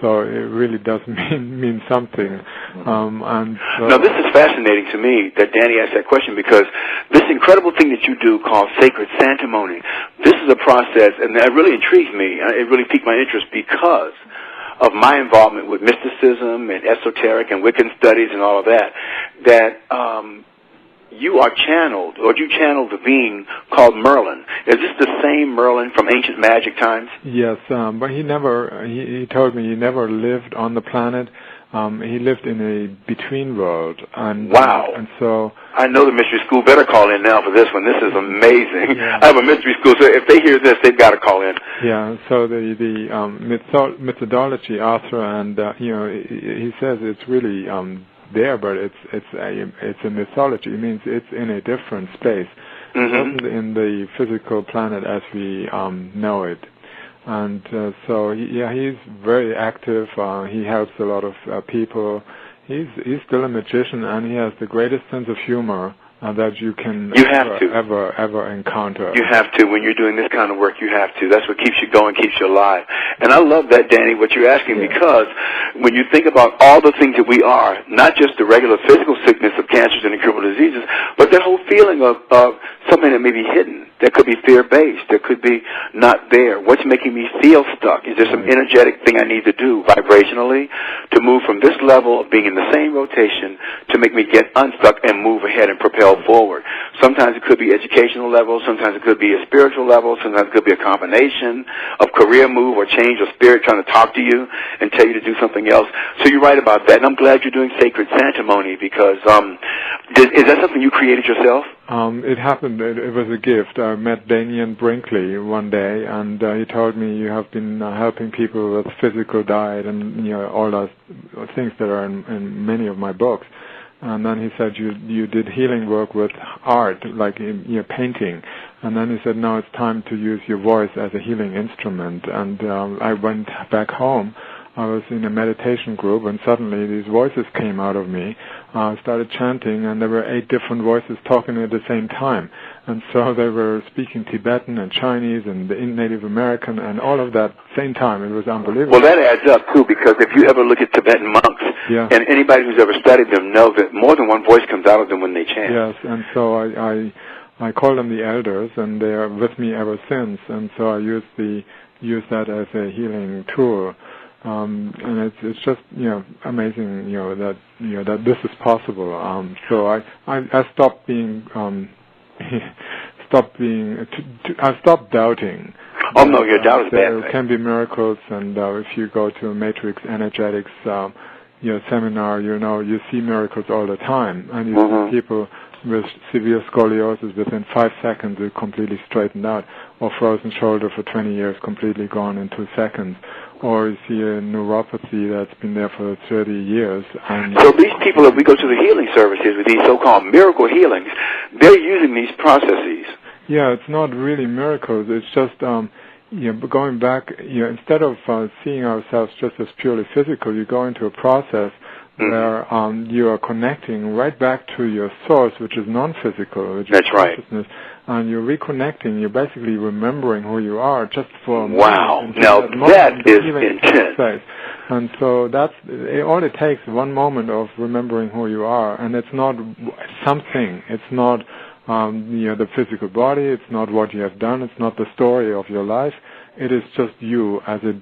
So it really does mean something. Now, this is fascinating to me that Danny asked that question, because this incredible thing that you do called sacred sanctimony, this is a process, and that really intrigues me. It really piqued my interest because of my involvement with mysticism and esoteric and Wiccan studies and all of that, you are channeled, or you channeled the being called Merlin. Is this the same Merlin from ancient magic times? Yes, but he told me he never lived on the planet. He lived in a between world. And, wow. And so I know the mystery school better call in now for this one. This is amazing. Yeah. I have a mystery school, so if they hear this, they've got to call in. Yeah, so the methodology author, and he says it's really there, but it's a mythology. It means it's in a different space. It wasn't in the physical planet as we know it. And so he's very active. He helps a lot of people. he's still a magician, and he has the greatest sense of humor that you can ever encounter. You have to. When you're doing this kind of work, you have to. That's what keeps you going, keeps you alive. And I love that, Danny, what you're asking, because when you think about all the things that we are, not just the regular physical sickness of cancers and incurable diseases, but that whole feeling of something that may be hidden, that could be fear-based, that could be not there. What's making me feel stuck? Is there some energetic thing I need to do vibrationally to move from this level of being in the same rotation to make me get unstuck and move ahead and propel forward? Sometimes it could be educational level, sometimes it could be a spiritual level, sometimes it could be a combination of career move or change or spirit trying to talk to you and tell you to do something else. So you're right about that, and I'm glad you're doing Sacred Santimony, because is that something you created yourself? It happened. It was a gift. I met Daniel Brinkley one day, and he told me you have been helping people with physical diet and all those things that are in many of my books. And then he said you did healing work with art, like painting. And then he said, now it's time to use your voice as a healing instrument. And I went back home. I was in a meditation group, and suddenly these voices came out of me. I started chanting, and there were 8 different voices talking at the same time. And so they were speaking Tibetan and Chinese and Native American and all of that same time. It was unbelievable. Well, that adds up, too, because if you ever look at Tibetan monks, and anybody who's ever studied them knows that more than one voice comes out of them when they chant. Yes, and so I call them the elders, and they are with me ever since. And so I use that as a healing tool. And it's just amazing that this is possible. So I stopped being I stopped doubting. Oh no, your doubt is bad. There can be miracles, and if you go to a Matrix Energetics seminar, you see miracles all the time, and you see people with severe scoliosis within 5 seconds are completely straightened out, or frozen shoulder for 20 years completely gone in 2 seconds. Or you see a neuropathy that's been there for 30 years. And so these people, if we go to the healing services with these so-called miracle healings, they're using these processes. Yeah, it's not really miracles. It's just going back. Instead of seeing ourselves just as purely physical, you go into a process where you are connecting right back to your source, which is non-physical, which is consciousness. And you're reconnecting, you're basically remembering who you are just for a moment. Wow, now that is intense. And so all it takes, one moment of remembering who you are, and it's not something, it's not the physical body, it's not what you have done, it's not the story of your life, it is just you as a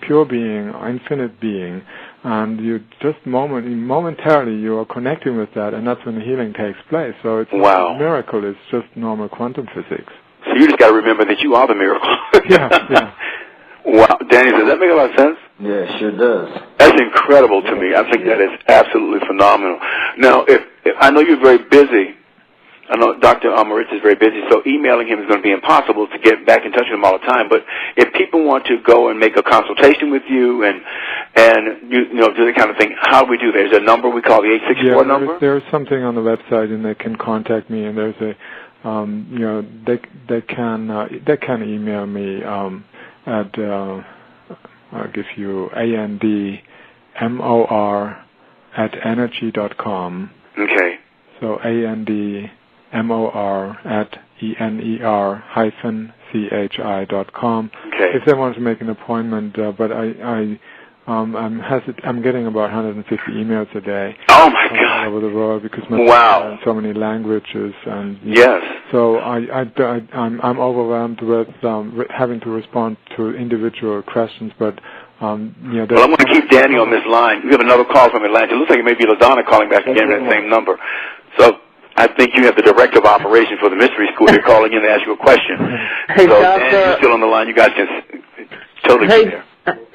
pure being, infinite being, and you just momentarily you are connecting with that, and that's when the healing takes place. So it's not a miracle, it's just normal quantum physics. So you just got to remember that you are the miracle. Yeah. Wow, Danny, does that make a lot of sense? Yeah, it sure does. That's incredible to me. I think that is absolutely phenomenal. Now, if I know you're very busy, I know Dr. Moritz is very busy, so emailing him is going to be impossible to get back in touch with him all the time. But if people want to go and make a consultation with you and do that kind of thing, how do we do that? Is there a number we call the 864 number? There's something on the website, and they can contact me. And there's a they can email me at I'll give you andmor@ener-chi.com. Okay. So andmor-chi.com. Okay. If they want to make an appointment, but I'm getting about 150 emails a day. Oh my God! All over the world because my are in so many languages, and so I'm overwhelmed with having to respond to individual questions, but. Well, I'm going to keep Danny on this line. We have another call from Atlanta. It looks like it may be LaDonna calling back again at that same number. So I think you have the director of operations for the Mystery School. You're calling in to ask you a question. Hey, so, Danny, you're still on the line. You guys can totally be there.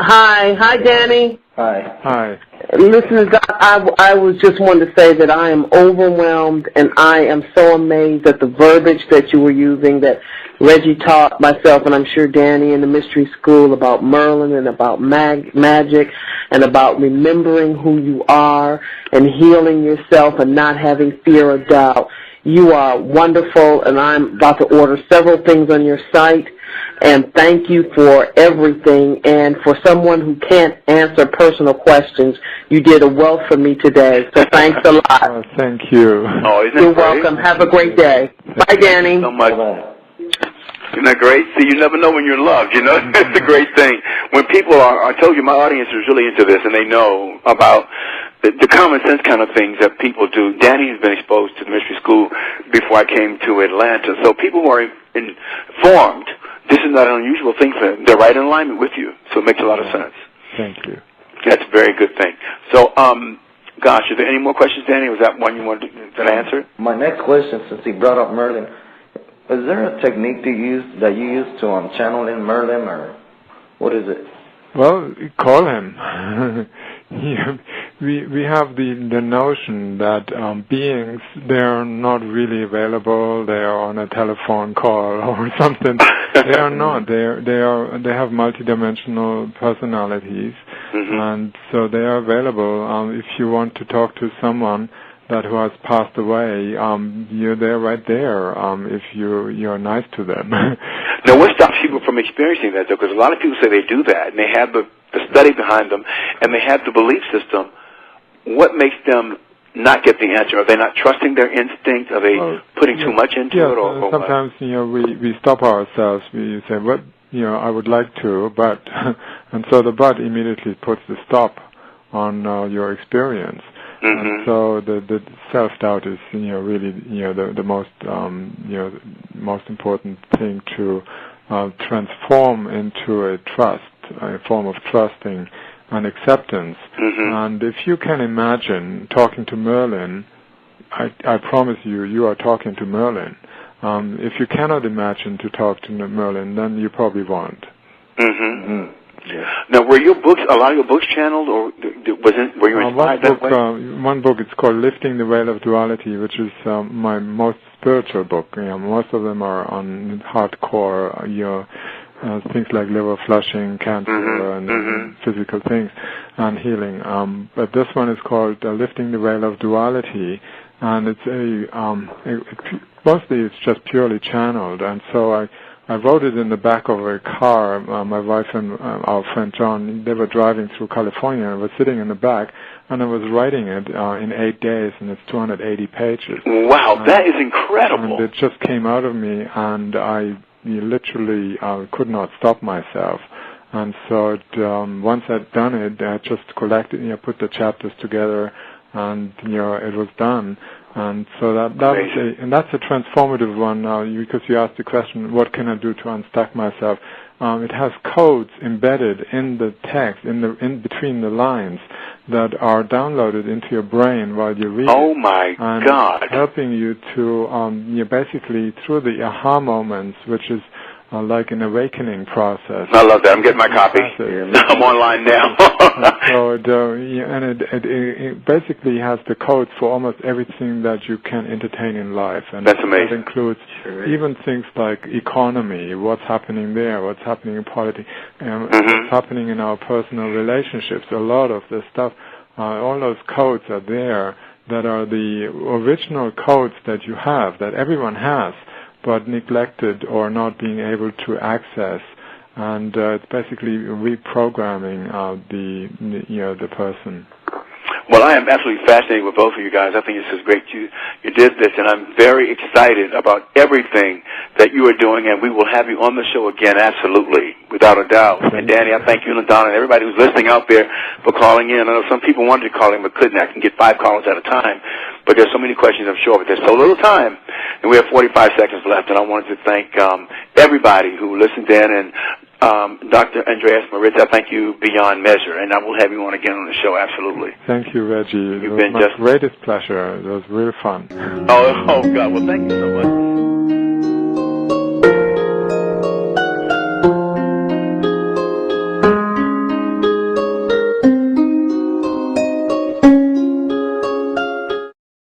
Hi, Danny. Hi. Listen, I was just wanting to say that I am overwhelmed, and I am so amazed at the verbiage that you were using, that Reggie taught myself, and I'm sure Danny in the Mystery School, about Merlin and about magic and about remembering who you are and healing yourself and not having fear or doubt. You are wonderful, and I'm about to order several things on your site. And thank you for everything. And for someone who can't answer personal questions, you did a wealth for me today. So thanks a lot. Oh, thank you. Oh, isn't You're that great? welcome. Have a great day. Bye, Danny. Thank you so much. Isn't that great? See, you never know when you're loved, you know? It's a great thing. When people are, I told you my audience is really into this, and they know about the common sense kind of things that people do. Danny has been exposed to the mystery school before I came to Atlanta. So people who are informed, this is not an unusual thing for them. They're right in alignment with you. So it makes a lot of sense. Thank you. That's a very good thing. So, gosh, are there any more questions, Danny? Was that one you wanted to answer? My next question, since he brought up Merlin, is there a technique that you use to channel in Merlin, or what is it? Well, call him. We have the notion that beings, they're not really available. They are on a telephone call or something. They are not. They have multidimensional personalities, and so they are available. If you want to talk to someone who has passed away, you're there right there. If you're nice to them. Now, what stops people from experiencing that, though? Because a lot of people say they do that, and they have the study behind them, and they have the belief system. What makes them not get the answer? Are they not trusting their instinct? Are they putting too much into it? Or sometimes, we stop ourselves. We say, "What, I would like to, but," and so the but immediately puts the stop on your experience. And so the self-doubt is, really, the most important thing to transform into a trust, a form of trusting and acceptance. And if you can imagine talking to Merlin, I promise you are talking to Merlin. If you cannot imagine to talk to Merlin, then you probably won't. Yeah. Now, were your books, a lot of your books channeled, or were you inspired that way? One book, it's called Lifting the Veil of Duality, which is my most spiritual book. Most of them are on hardcore, things like liver flushing, cancer, and physical things, and healing. But this one is called Lifting the Veil of Duality, and it's mostly it's just purely channeled, and so I wrote it in the back of a car. My wife and our friend John, they were driving through California. I was sitting in the back, and I was writing it in 8 days, and it's 280 pages. Wow, that is incredible. And it just came out of me, and I literally could not stop myself. And so once I'd done it, I just collected, put the chapters together, and it was done. And so that's a transformative one now, because you asked the question, what can I do to unstuck myself? It has codes embedded in the text, in between the lines, that are downloaded into your brain while you read. Oh my God! Helping you to basically through the aha moments, which is like an awakening process. I love that. I'm getting my copy. I'm online now. So it basically has the codes for almost everything that you can entertain in life. And that's amazing. That includes even things like economy, what's happening there, what's happening in politics, what's happening in our personal relationships. A lot of the stuff, all those codes are there that are the original codes that you have, that everyone has, but neglected or not being able to access, and it's basically reprogramming the person. Well, I am absolutely fascinated with both of you guys. I think this is great. You did this, and I'm very excited about everything that you are doing, and we will have you on the show again, absolutely, without a doubt. And Danny, I thank you and Donna and everybody who's listening out there for calling in. I know some people wanted to call in but couldn't. I can get 5 callers at a time, but there's so many questions, I'm sure, but there's so little time, and we have 45 seconds left, and I wanted to thank everybody who listened in, and Dr. Andreas Moritz, I thank you beyond measure, and I will have you on again on the show, absolutely. Thank you, Reggie. It was my greatest pleasure. It was real fun. Oh, God. Well, thank you so much.